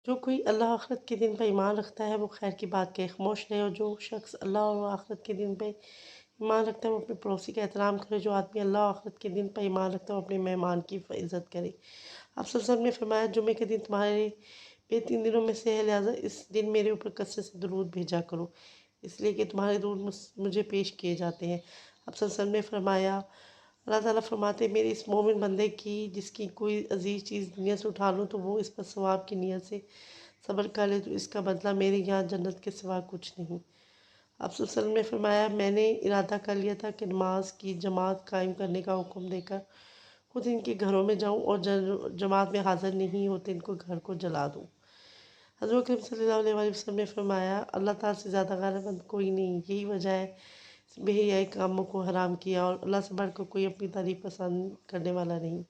جو کوئی اللہ آخرت کے دن پر ایمان رکھتا ہے وہ خیر کی بات کہے، خاموش رہے، اور جو شخص اللہ اور آخرت کے دن پہ ایمان رکھتا ہے وہ اپنے پڑوسی کا احترام کرے۔ جو آدمی اللہ اور آخرت کے دن پر ایمان رکھتا ہے وہ اپنے مہمان کی عزت کرے۔ آپ صلی اللہ علیہ وسلم نے فرمایا، جمعے کے دن تمہارے بہترین دنوں میں سے ہے، لہٰذا اس دن میرے اوپر کثرت سے درود بھیجا کرو، اس لیے کہ تمہارے درود مجھے پیش کیے جاتے ہیں۔ آپ صلی اللہ علیہ وسلم نے فرمایا، اللہ تعالیٰ فرماتے ہیں، میرے اس مومن بندے کی جس کی کوئی عزیز چیز دنیا سے اٹھا لوں تو وہ اس پر ثواب کی نیت سے صبر کر لے تو اس کا بدلہ میرے یہاں جنت کے سوا کچھ نہیں۔ آپ صلی اللہ علیہ وسلم نے فرمایا، میں نے ارادہ کر لیا تھا کہ نماز کی جماعت قائم کرنے کا حکم دے کر خود ان کے گھروں میں جاؤں اور جماعت میں حاضر نہیں ہوتے ان کو گھر کو جلا دوں۔ حضرت اکرم صلی اللہ علیہ وسلم نے فرمایا، اللہ تعالیٰ سے زیادہ غیرت مند کوئی نہیں، یہی وجہ ہے بے حیائی کاموں کو حرام کیا، اور اللہ سے بڑھ کر کوئی اپنی تعریف پسند کرنے والا نہیں۔